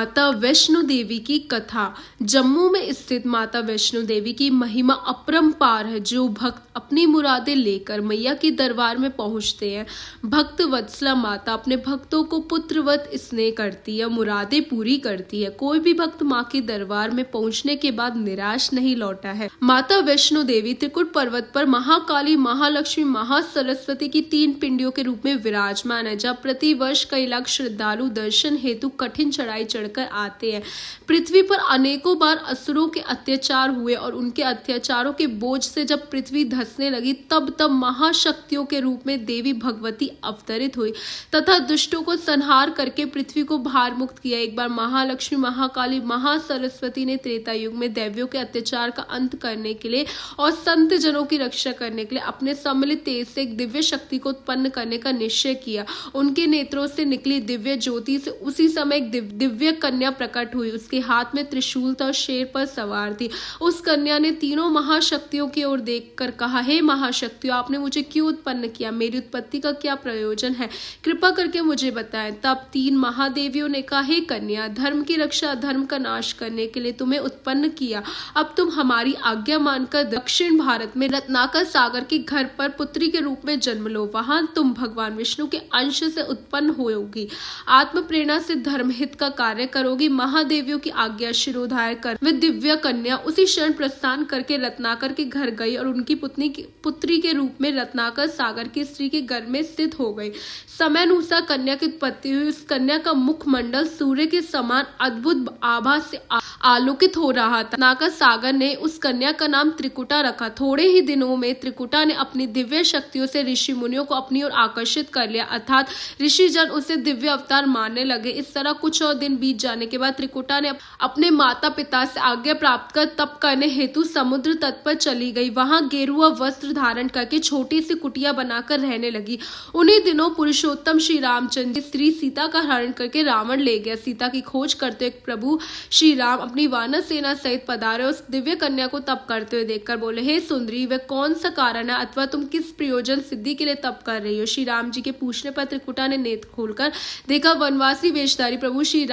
माता वैष्णो देवी की कथा। जम्मू में स्थित माता वैष्णो देवी की महिमा अपरंपार है। जो भक्त अपनी मुरादें लेकर मैया के दरबार में पहुंचते हैं, भक्त वत्सला माता अपने भक्तों को पुत्रवत स्नेह करती है, मुरादें पूरी करती है। कोई भी भक्त माँ के दरबार में पहुंचने के बाद निराश नहीं लौटा है। माता वैष्णो देवी त्रिकुट पर्वत पर महाकाली, महालक्ष्मी, महासरस्वती की 3 पिंडियों के रूप में विराजमान है, जहाँ प्रति वर्ष कई लाख श्रद्धालु दर्शन हेतु कठिन चढ़ाई चढ़कर आते हैं। पृथ्वी पर अनेकों बार असुरों के अत्याचार हुए और उनके अत्याचारों के बोझ से जब पृथ्वी धंसने लगी, तब महाशक्तियों के रूप में देवी भगवती अवतरित हुई तथा दुष्टों को संहार करके पृथ्वी को भार मुक्त किया। एक बार महालक्ष्मी, महाकाली, महासरस्वती ने त्रेता युग में दैव्यों के अत्याचार का अंत करने के लिए और संत जनों की रक्षा करने के लिए अपने सम्मिलित तेज से एक दिव्य शक्ति को उत्पन्न करने का निश्चय किया। उनके नेत्रों से निकली दिव्य ज्योति से उसी समय एक दिव्य कन्या प्रकट हुई। उसके हाथ में त्रिशूल था और शेर पर सवार थी। उस कन्या ने तीनों महाशक्तियों की ओर देखकर कहा, हे महाशक्तियों, आपने मुझे क्यों उत्पन्न किया? मेरी उत्पत्ति का क्या प्रयोजन है? कृपा करके मुझे बताएं। तब 3 महादेवियों ने कहा, हे कन्या, धर्म की रक्षा, अधर्म का नाश करने के लिए तुम्हें उत्पन्न किया। अब तुम हमारी आज्ञा मानकर दक्षिण भारत में रत्नाकर सागर के घर पर पुत्री के रूप में जन्म लो। वहां तुम भगवान विष्णु के अंश से उत्पन्न होगी। आत्म प्रेरणा से धर्म हित का कार्य करोगी। महादेवियों की आज्ञा शिरोधार्य कर वे दिव्य कन्या उसी क्षण प्रस्थान करके रत्नाकर के घर गई और उनकी पुत्री के रूप में रत्नाकर सागर की स्त्री के घर में स्थित हो गई। समय अनुसार कन्या की उत्पत्ति हुई। उस कन्या का मुखमंडल सूर्य के समान अद्भुत आभा से आलोकित हो रहा था। रत्नाकर सागर ने उस कन्या का नाम त्रिकुटा रखा। थोड़े ही दिनों में त्रिकुटा ने अपनी दिव्य शक्तियों से ऋषि मुनियों को अपनी ओर आकर्षित कर लिया, अर्थात ऋषि जन उसे दिव्य अवतार मानने लगे। इस तरह कुछ और दिन बीत जाने के बाद त्रिकुटा ने अपने माता पिता से आज्ञा प्राप्त कर तप करने हेतु समुद्र तट पर चली गई। वहां गेरुआ वस्त्र धारण करके छोटी सी कुटिया बनाकर रहने लगी। उन्हीं दिनों पुरुषोत्तम श्री रामचंद्र स्त्री सीता का हरण करके रावण ले गया। सीता की खोज करते हुए प्रभु श्री राम अपनी वानर सेना सहित पधारे। उस दिव्य कन्या को तप करते हुए देखकर बोले, हे सुंदरी, वह कौन सा कारण है अथवा तुम किस प्रयोजन सिद्धि के लिए तप कर रही हो? श्री राम जी के पूछने पर त्रिकुटा ने नेत्र खोलकर देखा। वनवासी वेशधारी प्रभु श्री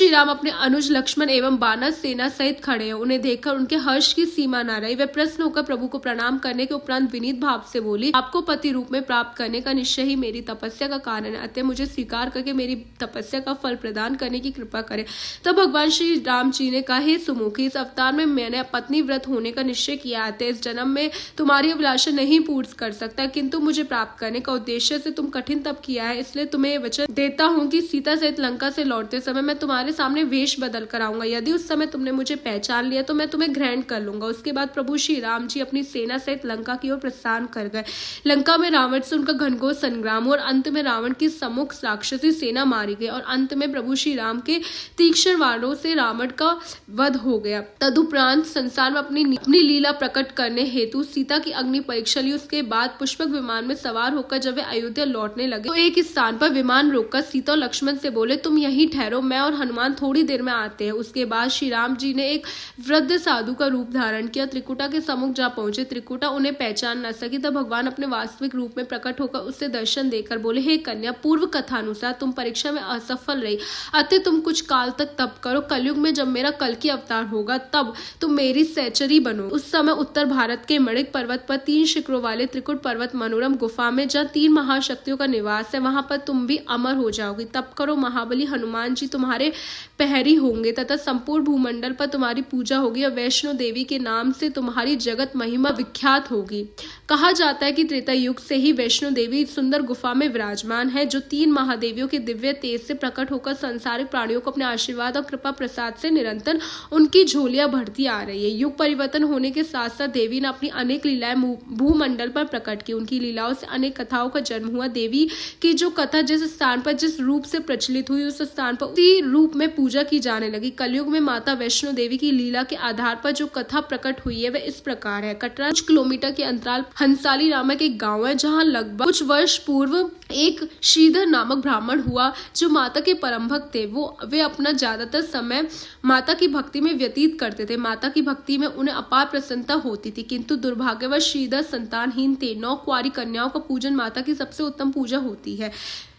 राम अपने अनुज लक्ष्मण एवं बानर सेना सहित खड़े हैं। उन्हें देखकर उनके हर्ष की सीमा न रही। वे प्रसन्न होकर प्रभु को प्रणाम करने के उपरांत विनीत भाव से बोली, आपको पति रूप में प्राप्त करने का निश्चय ही मेरी तपस्या का कारण है, अतः मुझे स्वीकार करके मेरी तपस्या का फल प्रदान करने की कृपा करें। तब भगवान श्री राम जी ने कहा, हे सुमुखी, इस अवतार में मैंने पत्नी व्रत होने का निश्चय किया है। इस जन्म में तुम्हारी अभिलाषा नहीं पूर्ण कर सकता, किंतु मुझे प्राप्त करने का उद्देश्य से तुम कठिन तप किया है, इसलिए तुम्हें वचन देता हूँ कि सीता सहित लंका से लौटते समय मैं तुम्हारे सामने वेश बदल कर आऊंगा। यदि उस समय तुमने मुझे पहचान लिया तो मैं तुम्हें ग्रहण कर लूंगा। उसके बाद प्रभु श्री राम जी अपनी सेना सहित लंका की ओर प्रस्थान कर गए। लंका में रावण से उनका घनघोर संग्राम हुआ और अंत में रावण की सम्मुख राक्षसी सेना मारी गई और अंत में प्रभु श्री राम के तीक्ष्ण वारों से रावण का वध हो गया। तदुपरांत संसार में अपनी लीला प्रकट करने हेतु सीता की अग्नि परीक्षा ली। उसके बाद पुष्पक विमान में सवार होकर जब वे अयोध्या लौटने लगे तो एक स्थान पर विमान रोककर सीता और लक्ष्मण से बोले, तुम यहीं ठहरो, मैं और हनुमान थोड़ी देर में आते हैं। उसके बाद श्री राम जी ने एक वृद्ध साधु का रूप धारण किया। त्रिकुटा के सम्मुख जा पहुंचे। त्रिकुटा उन्हें पहचान न सकी। तब भगवान अपने वास्तविक रूप में प्रकट होकर उससे दर्शन देकर बोले, हे कन्या, पूर्व कथा अनुसार तुम परीक्षा में असफल रही, अतः तुम कुछ काल तक तप करो। कलयुग में जब मेरा कल्कि अवतार होगा तब तुम मेरी सहचरी बनो। उस समय उत्तर भारत के मणिक पर्वत पर 3 शिखरों वाले त्रिकुट पर्वत मनोरम गुफा में जहाँ 3 महाशक्तियों का निवास है, वहां पर तुम भी अमर हो जाओगी। तप करो, महाबली हनुमान जी तुम्हारे पहरी होंगे तथा संपूर्ण भूमंडल पर तुम्हारी पूजा होगी और वैष्णो देवी के नाम से तुम्हारी जगत महिमा विख्यात होगी। कहा जाता है कि त्रेता युग से ही वैष्णो देवी सुंदर गुफा में विराजमान है, जो 3 महादेवियों के दिव्य तेज से प्रकट होकर संसारिक प्राणियों को अपने आशीर्वाद और कृपा प्रसाद से निरंतर उनकी झोलियां भरती आ रही है। युग परिवर्तन होने के साथ साथ देवी ने अपनी अनेक लीलाएं भूमंडल पर प्रकट की। उनकी लीलाओं से अनेक कथाओं का जन्म हुआ। देवी की जो कथा जिस स्थान पर जिस रूप से प्रचलित हुई, उस स्थान पर उसी रूप में पूजा की जाने लगी। कलयुग में माता वैष्णो देवी की लीला के आधार पर जो कथा प्रकट हुई है वह इस प्रकार है। कटरा कुछ किलोमीटर के अंतराल हंसाली नामक एक गांव है, जहां लगभग कुछ वर्ष पूर्व एक श्रीधर नामक ब्राह्मण हुआ जो माता के परम भक्त थे। वे अपना ज्यादातर समय माता की भक्ति में व्यतीत करते थे। माता की भक्ति में उन्हें अपार प्रसन्नता होती थी, किंतु दुर्भाग्यवश श्रीधर संतानहीन थे। 9 कुंवारी कन्याओं का पूजन माता की सबसे उत्तम पूजा होती है।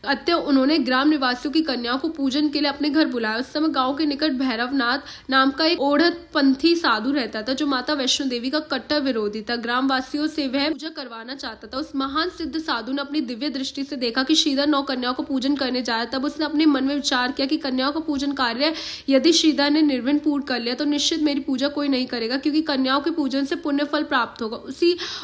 अतः उन्होंने ग्राम निवासियों की कन्याओं को पूजन के लिए अपने घर बुलाया। उस समय गांव के निकट भैरवनाथ नाम का एक ओढ़त पंथी साधु रहता था, जो माता वैष्णो देवी का कट्टर विरोधी था। ग्रामवासियों से वह पूजा करवाना चाहता था। उस महान सिद्ध साधु ने अपनी दिव्य दृष्टि से देखा कि श्रीधर 9 कन्याओं को पूजन करने जाए। तब उसने अपने मन में विचार किया कि कन्याओं का पूजन कार्य यदि श्रीधर ने निर्विघ्न पूर्ण कर लिया तो निश्चित मेरी पूजा कोई नहीं करेगा, क्योंकि कन्याओं के पूजन से पुण्य फल प्राप्त होगा।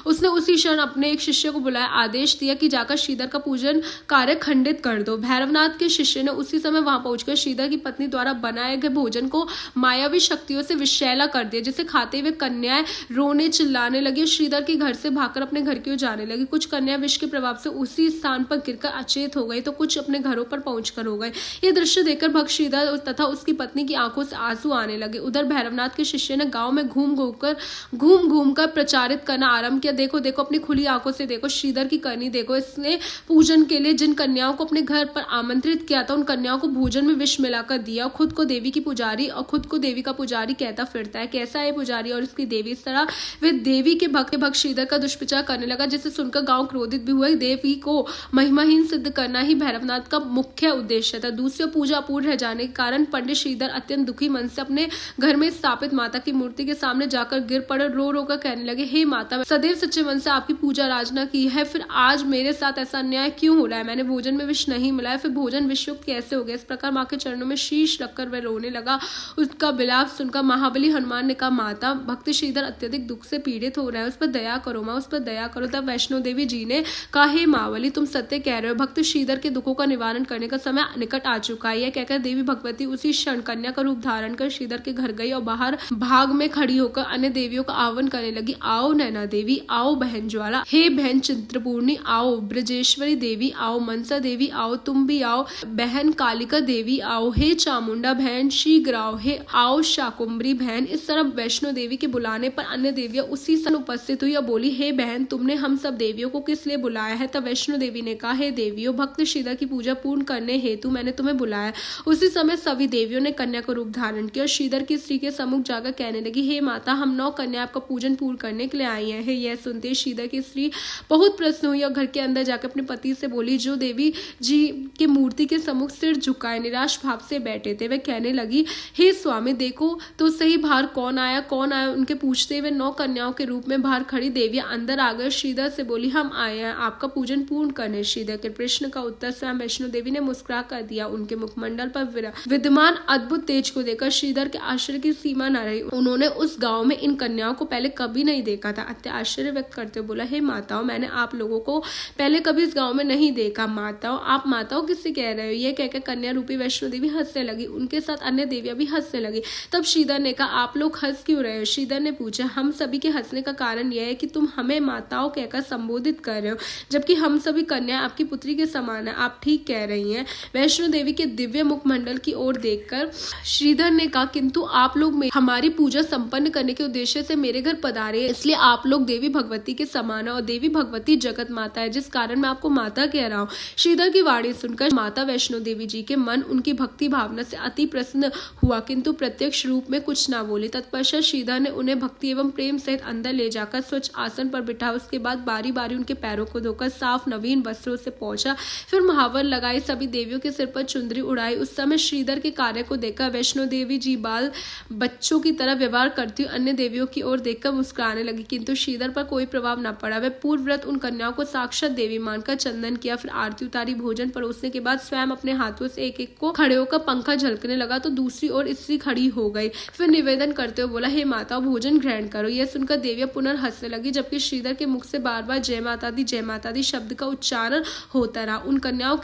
उसने उसी क्षण अपने एक शिष्य को बुलाया, आदेश दिया कि जाकर श्रीधर का पूजन कार्य खंडित कर दो। भैरवनाथ के शिष्य ने उसी समय वहां पहुंचकर श्रीधर की पत्नी द्वारा बनाए गए भोजन को मायावी शक्तियों से विषैला कर दिया, जिसे खाते हुए कन्याएं रोने चिल्लाने लगी। श्रीधर के घर से भागकर अपने घर की ओर जाने लगी। कुछ कन्या विष के प्रभाव से उसी स्थान पर गिरकर अचेत हो गई, तो कुछ अपने घरों पर पहुंचकर हो गए। यह दृश्य देखकर भक्त श्रीधर तथा उसकी पत्नी की आंखों से आंसू आने लगे। उधर भैरवनाथ के शिष्य ने गांव में घूम घूम कर प्रचारित करना आरंभ किया, देखो देखो, अपनी खुली आंखों से देखो, श्रीधर की करनी देखो। इसने पूजन के लिए जिन कन्याओं को अपने घर पर आमंत्रित किया था, उन कन्याओं को भोजन में विष मिलाकर दिया। खुद को देवी की पुजारी और खुद को देवी का पुजारी कहता फिरता है। कैसा है पुजारी और इसकी देवी? इस तरह वे देवी के भक्त श्रीधर का दुष्प्रचार करने लगा, जिसे सुनकर गांव क्रोधित भी हुए। देवी को महिमाहीन सिद्ध करना ही भैरवनाथ का मुख्य उद्देश्य था। दूसरी पूजा अपूर्ण रह जाने के कारण पंडित श्रीधर अत्यंत दुखी मन से अपने घर में स्थापित माता की मूर्ति के सामने जाकर गिर पड़े, रो रो कर कहने लगे, हे माता, सदैव सच्चे मन से आपकी पूजा आराधना की है, फिर आज मेरे साथ ऐसा अन्याय क्यों हो रहा है? मैंने भोजन में विष नहीं मिलाया, फिर भोजन विषयुक्त कैसे हो गया? इस प्रकार मां के चरणों में शीश रखकर वह रोने लगा। उसका विलाप सुनकर महाबली हनुमान ने कहा, माता, भक्त श्रीधर अत्यधिक दुख से पीड़ित हो रहा है, उस पर दया करो मां, उस पर दया करो। तब वैष्णो देवी जी ने कहा, हे महाबली, तुम सत्य कह रहे हो, भक्त श्रीधर के दुखों का निवारण करने का समय निकट आ चुका है। यह कहकर देवी भगवती उसी क्षण कन्या का रूप धारण कर श्रीधर के घर गई और बाहर भाग में खड़ी होकर अन्य देवियों का आह्वान करने लगी, आओ नैना देवी, आओ बहन ज्वाला, हे बहन चित्रपूर्णी, आओ ब्रजेश्वरी देवी, आओ मनसा देवी, आओ तुम भी आओ, बहन कालिका देवी आओ, हे चामुंडा बहन शीघ्र आओ, हे आओ शाकुंभरी बहन। इस तरह वैष्णो देवी के बुलाने पर अन्य देवियां उसी समय उपस्थित हुई और बोली, हे बहन, तुमने हम सब देवियों को किस लिए बुलाया है? तब वैष्णो देवी ने कहा, हे देवियों, भक्त श्रीधर की पूजा पूर्ण करने हेतु मैंने तुम्हें बुलाया। उसी समय सभी देवियों ने कन्या का रूप धारण किया और श्रीधर की स्त्री के सम्मुख जाकर कहने लगी, हे माता, हम 9 कन्या आपका पूजन पूर्ण करने के लिए आई हैं। यह सुनते श्रीधर की स्त्री बहुत प्रसन्न हुई और घर के अंदर जाकर अपने पति से बोली, जो देवी जी की मूर्ति के सम्मुख सिर झुकाए निराश भाव से बैठे थे, वे कहने लगी, हे स्वामी, देखो तो सही बाहर कौन आया। उनके पूछते हुए 9 कन्याओं के रूप में बाहर खड़ी देवियां अंदर आ गए। श्रीधर से बोली, हम आए हैं आपका पूजन पूर्ण करने। श्रीधर के प्रश्न का उत्तर स्वयं वैष्णो देवी ने मुस्कुरा कर दिया। उनके मुखमंडल पर विद्यमान अद्भुत तेज को देखकर श्रीधर के आश्चर्य की सीमा न रही। उन्होंने उस गांव में इन कन्याओं को पहले कभी नहीं देखा था। अत्य आश्चर्य व्यक्त करते हुए बोला, हे माताओं, मैंने आप लोगों को पहले कभी इस गांव में नहीं देखा। माताओं, आप माताओं किससे कह रहे हो? यह कहकर कन्या रूपी वैष्णो देवी हंसने लगी। उनके साथ अन्य देवियां भी हंसने लगी। तब श्रीधर ने कहा, आप लोग हंस क्यों रहे हो? श्रीधर ने पूछा, हम सभी के हंसने का कारण यह है कि तुम हमें माताओं कहकर संबोधित कर रहे हो, जबकि हम सभी कन्या आपकी पुत्री के समान है। आप ठीक कह रही हैं। वैष्णो देवी के दिव्य मुखमंडल की ओर देखकर श्रीधर ने कहा, किंतु आप लोग हमारी पूजा संपन्न करने के उद्देश्य से मेरे घर पधारे हैं, इसलिए आप लोग देवी भगवती के समान है और देवी भगवती जगत माता है, जिस कारण मैं आपको माता कह रहा हूँ। श्रीधर की वाणी सुनकर माता वैष्णो देवी जी के मन उनकी भक्ति भावना से अति प्रसन्न हुआ, किंतु प्रत्यक्ष रूप में कुछ ना बोली। तत्पश्चात श्रीधर ने उन्हें भक्ति एवं प्रेम सहित अंदर ले जाकर स्वच्छ आसन पर बिठा, उसके बाद बारी बारी उनके पैरों को धोकर साफ नवीन वस्त्रों से पहुंचा, फिर महावर लगाई, सभी देवियों के सिर पर चुंदरी उड़ाई। उस समय श्रीधर के कार्य को देखकर वैष्णो देवी जी बाल बच्चों की तरह व्यवहार करती हुई अन्य देवियों की ओर देखकर मुस्कुराने लगी, किंतु श्रीधर पर कोई प्रभाव न पड़ा। वह पूर्व व्रत उन कन्याओं को साक्षात देवी मानकर चंदन किया, फिर आरती उतारी, भोजन परोसने के बाद स्वयं अपने हाथों से एक एक को खड़े होकर पंखा झलकने लगा तो दूसरी ओर स्त्री खड़ी हो गई। फिर निवेदन करते हुए बोला, हे माता, भोजन ग्रहण करो। यह सुनकर देवियां पुनर्हंसने लगी, जबकि श्रीधर के मुख से बार बार जय माता दी शब्द का उच्चारण होता रहा। उन कन्याओं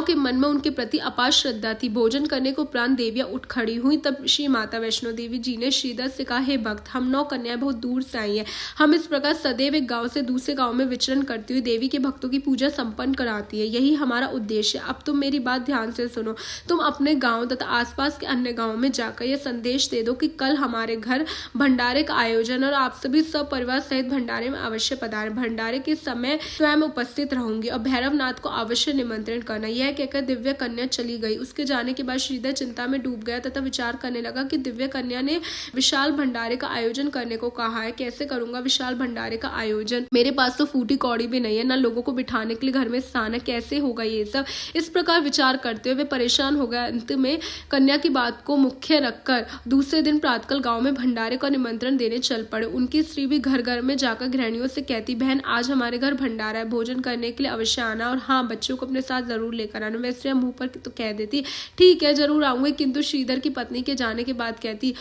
के मन में उनके प्रति अपार श्रद्धा थी। भोजन करने को उपरांत देवियां उठ खड़ी हुई। तब श्री माता वैष्णो देवी जी ने श्रीधर से कहा, हे भक्त, हम 9 कन्याएं बहुत दूर से आई हैं। हम इस प्रकार सदैव एक गांव से दूसरे गांव में विचरण करती हुई देवी के भक्तों की पूजा संपन्न कराती है, यही हमारा उद्देश्य है। अब तुम मेरी बात ध्यान से सुनो। तुम अपने गांव तथा आसपास के अन्य गांवों में जाकर यह संदेश दे दो कि कल हमारे घर भंडारे का आयोजन और आप सभी सब परिवार सहित भंडारे में अवश्य पधारे। भंडारे के समय स्वयं उपस्थित रहूंगी और भैरवनाथ को अवश्य निमंत्रण करना। यह कहकर दिव्य कन्या चली गई। उसके जाने के बाद श्रीधर चिंता में डूब गया तथा विचार करने लगा कि दिव्य कन्या ने विशाल भंडारे का आयोजन करने को कहा है, कैसे करूंगा विशाल भंडारे का आयोजन? मेरे पास तो फूटी कौड़ी भी नहीं है, न लोगों को बिठाने के लिए घर में स्थान बनाना, कैसे होगा ये सब। इस प्रकार विचार करते हुए वे परेशान हो गए। अंत में कन्या की बात को मुख्य रखकर दूसरे दिन प्रातःकाल गांव में भंडारे का निमंत्रण देने चल पड़े। उनकी स्त्री भी घर घर में जाकर गृहिणियों से कहती, बहन आज हमारे घर भंडारा है, भोजन करने के लिए अवश्य आना, और हाँ बच्चों को अपने साथ जरूर लेकर आना। वह स्त्री मुंह पर तो कह देती ठीक है जरूर आऊंगी, किंतु श्रीधर की पत्नी के जाने के बाद कहती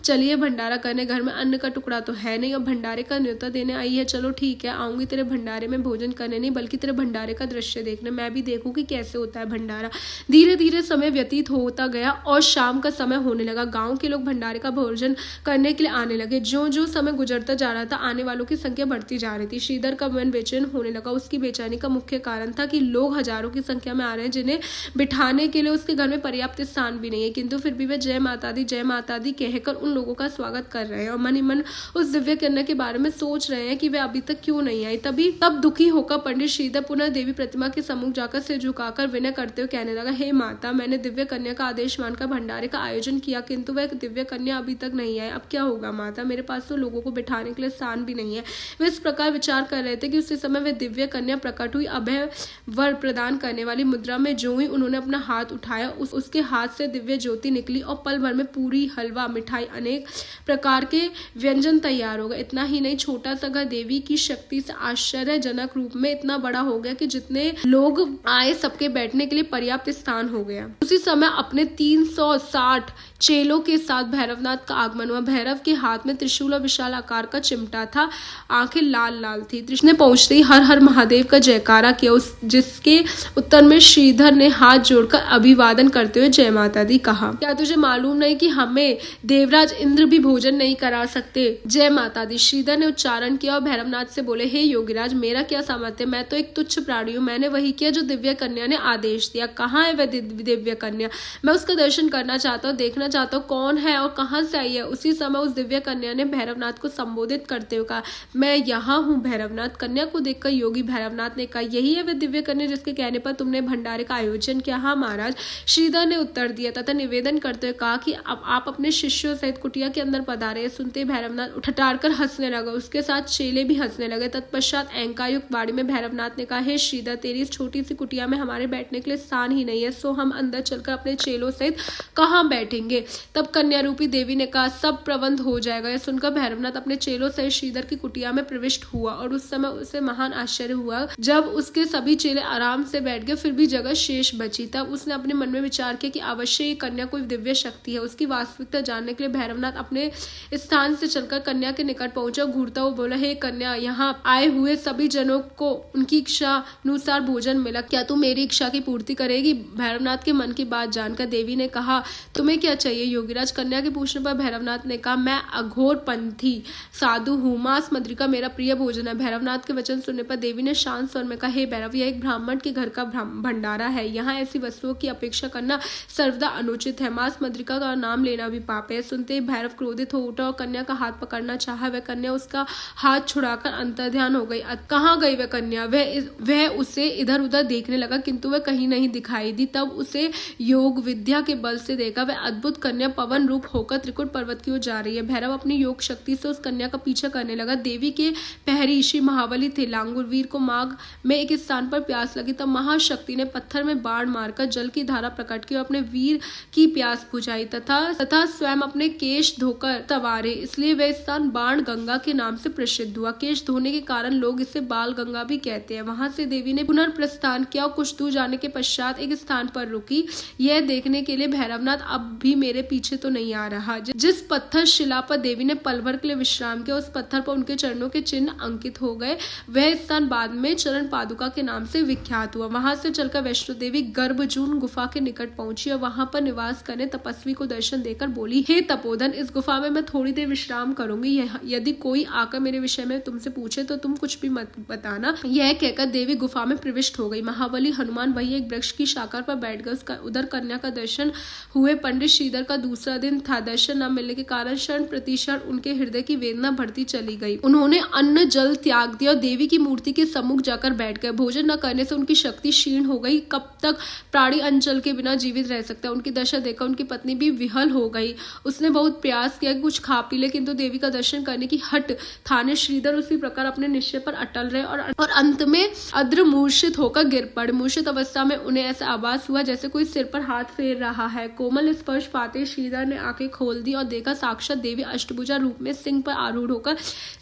चलिए भंडारा करने, घर में अन्न का टुकड़ा तो है नहीं और भंडारे का न्योता देने आई है, चलो ठीक है आऊंगी तेरे भंडारे में भोजन करने नहीं बल्कि तेरे भंडारे का दृश्य देखने, मैं भी देखूं कि कैसे होता है भंडारा। धीरे धीरे समय व्यतीत होता गया और शाम का समय होने लगा। गांव के लोग भंडारे का भोजन करने के लिए आने लगे। जो जो समय गुजरता जा रहा था आने वालों की संख्या बढ़ती जा रही थी। श्रीधर का मन बेचैन होने लगा। उसकी बेचैनी का मुख्य कारण था कि लोग हजारों की संख्या में आ रहे हैं जिन्हें बिठाने के लिए उसके घर में पर्याप्त स्थान भी नहीं है, किंतु फिर भी वे जय माता दी कहकर उन लोगों का स्वागत कर रहे हैं और मन ही मन उस दिव्य कन्या के बारे में सोच रहे हैं कि वे अभी तक क्यों नहीं आई। तब दुखी होकर पंडित श्रीधर पुनः देवी प्रतिमा के सम्मुख जाकर सिर झुकाकर विनय करते हुए कहने लगा, हे माता, मैंने दिव्य कन्या का आदेश मानकर भंडारे का आयोजन किया, किंतु वह दिव्य कन्या अभी तक नहीं आई, अब क्या होगा माता, मेरे पास तो लोगों को बिठाने के लिए स्थान भी नहीं है। वे इस प्रकार विचार कर रहे थे कि उसी समय वह दिव्य कन्या प्रकट हुई। अभय वर प्रदान करने वाली मुद्रा में जो ही उन्होंने अपना हाथ उठाया उसके हाथ से दिव्य ज्योति निकली और पल भर में पूरी, हलवा, मिठाई, अनेक प्रकार के व्यंजन तैयार हो गए। इतना ही नहीं, छोटा सा घर देवी की शक्ति से आश्चर्यजनक रूप में इतना बड़ा हो गया कि जितने लोग आए सबके बैठने के लिए पर्याप्त स्थान हो गया। उसी समय अपने 360 चेलों के साथ भैरवनाथ का आगमन हुआ। भैरव के हाथ में त्रिशूल और विशाल आकार का चिमटा था, आंखें लाल लाल थी। त्रिशूल ने पहुंचते ही हर हर महादेव का जयकारा किया, जिसके उत्तर में श्रीधर ने हाथ जोड़कर अभिवादन करते हुए जय माता दी कहा, क्या तुझे मालूम नहीं कि हमें देवराज इंद्र भी भोजन नहीं करा सकते? जय माता दी। श्रीधर ने उच्चारण किया और भैरवनाथ से बोले, हे योगीराज, मेरा क्या सामर्थ्य, मैं तो एक तुच्छ प्राणी हूँ, मैंने वही किया जो दिव्य कन्या ने आदेश दिया। कहाँ है वह दिव्य कन्या? मैं उसका दर्शन करना चाहता हूँ, देखना चाहता हूँ कौन है और कहाँ से आई है। उसी समय उस दिव्य कन्या ने भैरवनाथ को संबोधित करते हुए कहा, मैं यहाँ हूँ भैरवनाथ। कन्या को देखकर योगी भैरवनाथ ने कहा, यही है वह दिव्य कन्या जिसके कहने पर तुमने भंडारे का आयोजन किया? हाँ महाराज, श्रीधर ने उत्तर दिया तथा निवेदन करते हुए कहा कि अब आप अपने शिष्यों सहित कुटिया के अंदर पधारे। सुनते भैरवनाथ ठठाकर हंसने लगा, उसके साथ चेले भी हंसने लगे। तत्पश्चात अहंकारयुक्त वाणी में भैरवनाथ ने कहा, हे श्रीधर, तेरी इस छोटी सी कुटिया में हमारे बैठने के लिए स्थान ही नहीं है, सो हम अंदर चलकर अपने चेलों सहित कहाँ बैठेंगे? तब कन्या रूपी देवी ने कहा, सब प्रबंध हो जाएगा। यह सुनकर भैरवनाथ अपने चेलों सहित श्रीधर की कुटिया में प्रविष्ट हुआ और उस समय उसे महान आश्चर्य हुआ जब उसके सभी चेले आराम से बैठ गए, फिर भी जगह शेष बची। तब उसने अपने मन में विचार किया कि अवश्य ये कन्या कोई दिव्य शक्ति है। उसकी वास्तविकता जानने के लिए भैरवनाथ अपने स्थान से चलकर कन्या के निकट पहुंचा, घूरता हुआ बोला, हे कन्या, यहाँ आए हुए सभी जनों को उनकी इच्छा अनुसार भोजन मिला, क्या तू मेरी इच्छा की पूर्ति करेगी? भैरवनाथ के मन की बात जानकर देवी ने कहा, तुम्हें क्या चाहिए योगीराज? कन्या के पूछने पर भैरवनाथ ने कहा, मैं अघोर पंथी साधु हूँ, मांस मदिरा मेरा प्रिय भोजन है। भैरवनाथ के वचन सुनने पर देवी ने शांत स्वर में कहा, हे भैरव, यह एक ब्राह्मण के घर का भंडारा है, यहाँ ऐसी वस्तुओं की अपेक्षा करना सर्वदा अनुचित है, मांस मदिरा का नाम लेना भी पाप है। सुनते ही भैरव क्रोधित हो उठा और कन्या का हाथ पकड़ना चाहा। वह कन्या उसका हाथ छुड़ाकर अंतर्ध्यान हो गई। कहाँ गई वह कन्या? वह उसे इधर उधर देखने लगा, किंतु वह कहीं नहीं दिखाई दी। तब उसे योग विद्या के बल से देखा, वह अद्भुत कन्या पवन रूप होकर त्रिकुट पर्वत की ओर जा रही है। भैरव अपनी योग शक्ति से उस कन्या का पीछा करने लगा। देवी के पहरी श्री महाबली थे। लांगुर वीर को माघ में एक स्थान पर प्यास लगी, तब महाशक्ति ने पत्थर में बाण मारकर जल की धारा प्रकट की और अपने वीर की प्यास बुझाई तथा स्वयं अपने केश धोकर तवारे, इसलिए वह स्थान बाण गंगा के नाम से प्रसिद्ध हुआ। केश धोने के कारण लोग इसे बाल गंगा भी कहते हैं। वहां से देवी ने पुनर्प्रस्थान किया और कुछ दूर जाने के पश्चात एक स्थान पर रुकी, यह देखने के लिए भैरवनाथ अब भी मेरे पीछे तो नहीं आ रहा। जिस पत्थर शिला पर देवी ने पल भर के लिए विश्राम किया, उस पत्थर पर उनके चरणों के चिन्ह अंकित हो गए। वह स्थान बाद में चरण पादुका के नाम से विख्यात हुआ। वहां से चलकर वैष्णो देवी गर्भजून गुफा के निकट पहुंची और वहां पर निवास करने तपस्वी को दर्शन देकर बोली, हे तपोधन, इस गुफा में मैं थोड़ी देर विश्राम करूंगी, यदि कोई आकर मेरे विषय में तुमसे पूछे तो तुम कुछ भी मत बताना। यह कहकर देवी गुफा में प्रविष्ट हो गई। महाबली हनुमान वही एक वृक्ष की शाखा पर बैठ गए। उसका उधर कन्या का दर्शन हुए। पंडित श्रीधर का दूसरा दिन था। दर्शन न मिलने के कारण क्षण प्रतिक्षण उनके हृदय की वेदना बढ़ती चली गई। उन्होंने अन्न जल त्याग दिया और देवी की मूर्ति के सम्मुख जाकर बैठ गए। भोजन न करने से उनकी शक्ति क्षीण हो गई। कब तक प्राणी अंचल के बिना जीवित रह सकता है? उनकी दशा देखकर उनकी पत्नी भी विहल हो गई। उसने बहुत प्रयास किया कि कुछ खा पी ले, किंतु देवी का दर्शन करने की हट थाने श्रीधर उसी प्रकार अपने निश्चय पर अटल रहे और अंत में अद्र मूर्छित होकर गिर पड़े। मूर्छित अवस्था में उन्हें ऐसा आभास हुआ जैसे कोई सिर पर हाथ फेर रहा है। कोमल स्पर्श पाते श्रीधर ने आंखें खोल दी और देखा साक्षात देवी अष्टभुजा रूप में सिंह पर आरूढ़ होकर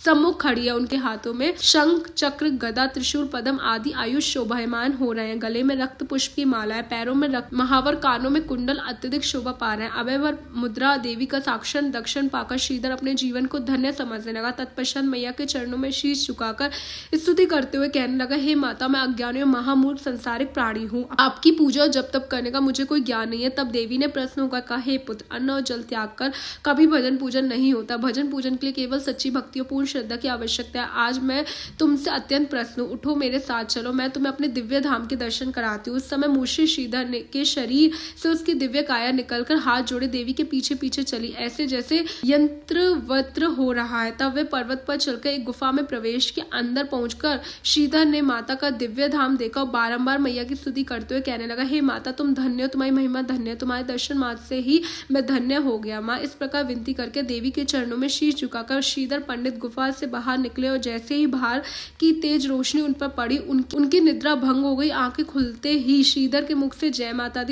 सम्मुख खड़ी है। उनके हाथों में शंख, चक्र, गदा, त्रिशूल, पद्म आदि आयुष शोभायमान हो रहे हैं। गले में रक्त पुष्प की माला है, पैरों में रक्त महावर, कानों में कुंडल अत्यधिक शोभा पा रहे हैं। अभयवर मुद्रा देवी का साक्षात दर्शन पाकर श्रीधर अपने जीवन को धन्य समझने लगा। तत्पश्चात मैया के चरणों में शीश झुकाकर स्तुति करते हुए कहने लगा, हे माता, मैं अज्ञानी और महामूर्ख संसारिक प्राणी हूँ। आपकी पूजा और जप तप करने का मुझे कोई ज्ञान नहीं है। तब देवी ने प्रश्न होकर कहा, हे पुत्र, अन्न और जल त्याग कर कभी भजन पूजन नहीं होता। भजन पूजन के लिए केवल सच्ची भक्ति और पूर्ण श्रद्धा की आवश्यकता है। आज मैं तुमसे अत्यंत प्रसन्न हूँ। उठो, मेरे साथ चलो, मैं तुम्हें अपने दिव्य धाम के दर्शन कराती हूँ। उस समय मूर्छित श्रीधर के शरीर से उसकी दिव्य काया निकलकर हाथ जोड़े देवी के पीछे पीछे चली, ऐसे जैसे यंत्रवत्र हो रहा है। तब वे पर्वत पर चलकर एक गुफा में प्रवेश के अंदर पहुंचकर श्रीधर ने माता का दिव्य धाम देखा और बारंबार मैया की स्तुति करते हुए कहने लगा, हे माता, तुम धन्य हो, तुम्हारी महिमा धन्य है, तुम्हारे दर्शन मात्र से ही मैं धन्य हो गया। माँ इस प्रकार विनती करके देवी के चरणों में शीश झुकाकर श्रीधर पंडित गुफा से बाहर निकले और जैसे ही बाहर की तेज रोशनी उन पर पड़ी, उनकी निद्रा भंग हो गई। आंखें खुलते ही श्रीधर के मुख से जय माता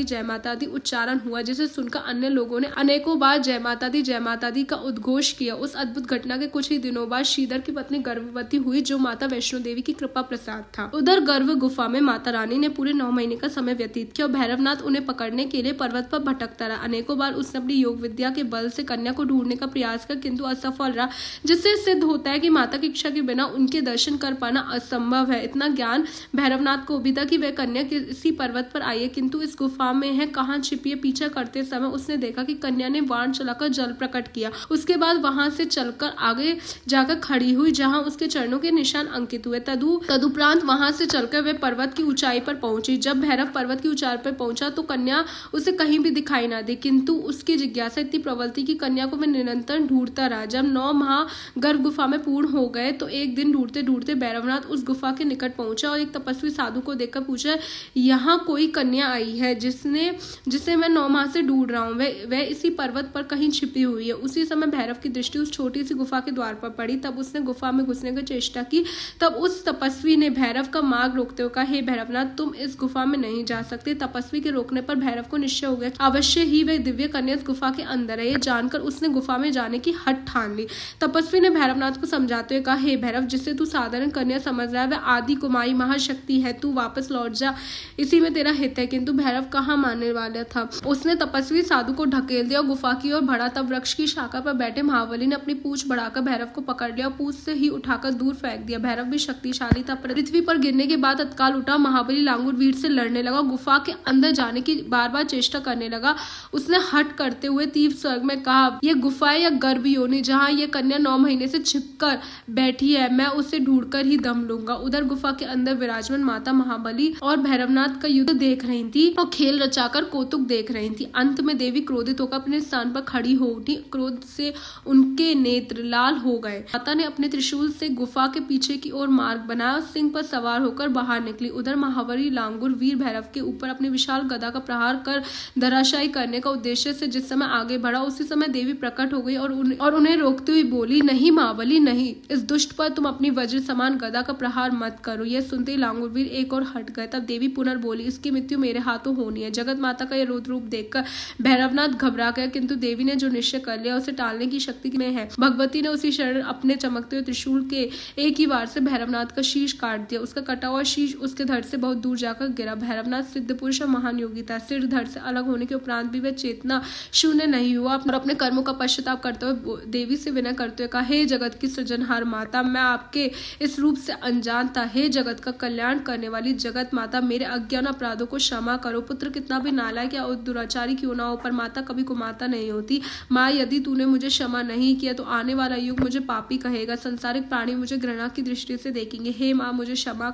दी उच्चारण हुआ, जिसे सुनकर अन्य लोगों ने अनेकों बार जय माता दी का उद्घोष किया। उस अद्भुत घटना के कुछ ही दिनों बाद श्रीधर की पत्नी गर्भवती हुई, जो माता वैष्णो देवी की कृपा प्रसाद था। उधर गर्भ गुफा में माता रानी ने पूरे 9 महीने का समय व्यतीत किया और भैरवनाथ उन्हें पकड़ने के लिए पर्वत पर भटकता रहा। अनेकों बार उसने अपनी योग विद्या के बल से कन्या को ढूंढने का प्रयास किया, किंतु असफल रहा, जिससे सिद्ध होता है कि माता की इच्छा के बिना उनके दर्शन कर पाना असंभव है। इतना ज्ञान भैरवनाथ को भी था कि वह कन्या किसी पर्वत पर आई है, किंतु इस गुफा में है, कहाँ छिपी है। पीछा करते समय उसने देखा कि कन्या ने बाण चलाकर जल प्रकट किया। उसके बाद वहां से चलकर आगे जाकर खड़ी हुई, जहां उसके चरणों के निशान अंकित हुए। तदुपरांत वहां से चलकर वे पर्वत की ऊंचाई पर पहुंची। जब भैरव पर्वत की ऊंचाई पर पहुंचा तो कन्या उसे कहीं भी दिखाई ना दी, किंतु उसकी जिज्ञासा इतनी प्रबल थी कि कन्या को वह निरंतर ढूंढता रहा। जब 9 माह गर्भ गुफा में पूर्ण हो गए तो एक दिन ढूंढते ढूंढते भैरवनाथ उस गुफा के निकट पहुंचा और एक तपस्वी साधु को देखकर पूछा, यहाँ कोई कन्या आई है जिसे मैं 9 माह से ढूंढ रहा हूँ, वह इसी पर्वत पर कहीं छिपी हुई है। उसी समय भैरव की दृष्टि उस छोटी सी गुफा के द्वार पर पड़ी। तब उसने गुफा में घुसने की चेष्टा की। तब उस तपस्वी ने भैरव का मार्ग रोकते हुए कहा, हे भैरवनाथ, तुम इस गुफा में नहीं जा सकते। तपस्वी के रोकने पर भैरव को निश्चय हो गया अवश्य ही वह दिव्य कन्या इस गुफा के अंदर है। ये जानकर उसने गुफा में जाने की हट ठान ली। तपस्वी ने भैरवनाथ को समझाते हुए कहा, हे भैरव, जिसे तू साधारण कन्या समझ रहा है वह आदि कुमारी महाशक्ति है, तू वापस लौट जा, इसी में तेरा हित है। किंतु भैरव कहाँ मानने वाला था। उसने तपस्वी साधु को ढकेल दिया और गुफा की ओर बढ़ा। तब वृक्ष की शाखा पर बैठे महाबली ने अपनी पूंछ बढ़ाकर भैरव को पकड़ लिया और पूंछ से ही उठाकर दूर फेंक दिया। भैरव भी शक्तिशाली था। पृथ्वी पर गिरने के बाद तत्काल उठा। महाबली लांगुर वीर से लड़ने लगा, गुफा के अंदर जाने की बार बार चेष्टा करने लगा। उसने हट करते हुए तीव्र स्वर में कहा, यह गुफा है या गर्भ योनि जहाँ यह कन्या 9 महीने से छिपकर बैठी है, मैं उसे ढूंढकर ही दम लूंगा। उधर गुफा के अंदर विराजमान माता महाबली और भैरवनाथ का युद्ध देख रही थी और खेल रचाकर कौतुक देख रही थी। अंत में देवी क्रोधित होकर अपने स्थान पर खड़ी हो उठी। क्रोध से उनके नेत्र लाल हो गए। माता ने अपने त्रिशूल से गुफा के पीछे की ओर मार्ग बनाया, सिंह पर सवार होकर बाहर निकली। उधर महाबली लांगुर वीर भैरव के ऊपर अपनी विशाल गदा का प्रहार कर धराशायी करने का उद्देश्य से जिस समय आगे बढ़ा, उसी समय देवी प्रकट हो गई और उन्हें रोकते हुए बोली, नहीं महाबली नहीं, इस दुष्ट पर तुम अपनी वज्र समान गदा का प्रहार मत करो। यह सुनते ही लांगुर वीर एक और हट गए। तब देवी पुनर्बोली, इसकी मृत्यु मेरे हाथों होनी है। जगत माता का यह रुद्र रूप देखकर भैरवनाथ घबरा गया, किंतु देवी ने जो निश्चय कर लिया उसे टालने की शक्ति में है। भगवती ने उसी क्षण अपने चमकते हुए त्रिशूल के एक ही वार से भैरवनाथ का शीश काट दिया। उसका कटा हुआ शीश उसके धड़ से बहुत दूर जाकर गिरा। भैरवनाथ सिद्ध पुरुष और महान योगी था। सिर धड़ से अलग होने के उपरांत भी वह चेतना शून्य नहीं हुआ और अपने कर्मों का पश्चाताप करते हुए देवी से विनय करते हुए कहा, हे जगत की सृजनहार माता, मैं आपके इस रूप से अनजान था। हे जगत का कल्याण करने वाली जगत माता, मेरे अज्ञान अपराधों को क्षमा करो। पुत्र कितना भी नालायक या दुराचारी क्यों ना हो, पर माता कभी कुमाता नहीं होती। माँ, यदि तूने मुझे क्षमा नहीं किया तो आने वाला युग मुझे पापी कहेगा। संसारिक प्राणी मुझे घृणा की दृष्टि से देखेंगे। हे माँ, मुझे क्षमा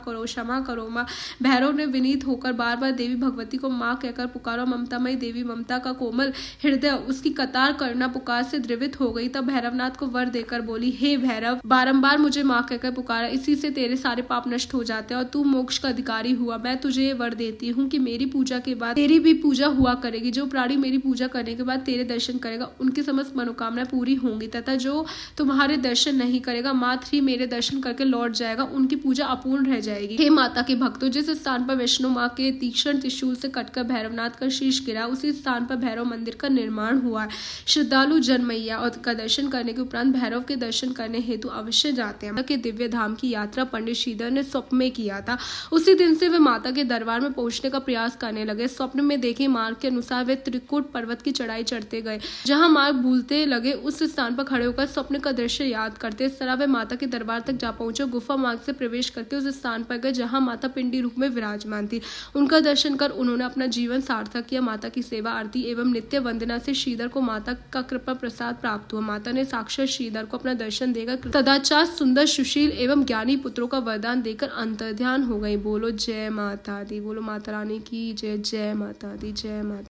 करो माँ। भैरव ने विनीत होकर बार बार देवी भगवती को माँ कहकर पुकारा। ममतामयी देवी ममता का कोमल हृदय उसकी कतार करना पुकार से द्रवित हो गई। तब भैरवनाथ को वर देकर बोली, हे भैरव, बारंबार मुझे माँ कहकर पुकारा, इसी से तेरे सारे पाप नष्ट हो जाते हैं और तू मोक्ष का अधिकारी हुआ। मैं तुझे ये वर देती हूँ कि मेरी पूजा के बाद तेरी भी पूजा हुआ करेगी। जो प्राणी मेरी पूजा करने के बाद तेरे दर्शन करेगा उनकी समस्त मनोकामनाएं पूरी होंगी, तथा जो तुम्हारे दर्शन नहीं करेगा मात्र ही मेरे दर्शन करके लौट जाएगा, उनकी पूजा अपूर्ण रह जाएगी। हे माता के भक्तों, जिस स्थान पर वैष्णो माँ के तीक्ष्ण त्रिशूल से कटकर भैरवनाथ का शीश गिरा, उसी स्थान पर भैरव मंदिर का निर्माण हुआ है। श्रद्धालु जन मैया और का दर्शन करने के उपरांत भैरव के दर्शन करने हेतु अवश्य जाते हैं। के दिव्य धाम की यात्रा पंडित श्रीधर ने स्वप्न में किया था। उसी दिन से वे माता के दरबार में पहुंचने का प्रयास करने लगे। स्वप्न में देखे मार्ग के अनुसार वे त्रिकुट पर्वत की चढ़ाई चढ़ते गए। जहाँ मार्ग भूलते लगे, उस स्थान पर खड़े होकर स्वप्न का दृश्य याद करते। इस तरह वे माता के दरबार तक जा पहुंचे। गुफा मार्ग से प्रवेश करके उस स्थान पर गए जहां माता पिंडी रूप में विराजमान थी। उनका दर्शन कर उन्होंने अपना जीवन सार्थक किया। माता की सेवा, आरती एवं नित्य वंदना से श्रीधर को माता का कृपा प्रसाद प्राप्त हुआ। माता ने साक्षात श्रीधर को अपना दर्शन देकर तदाचार सुंदर, सुशील एवं ज्ञानी पुत्रों का वरदान देकर अंतर्ध्यान हो गई। बोलो जय माता दी, बोलो माता रानी की जय। जय माता दी, जय माता।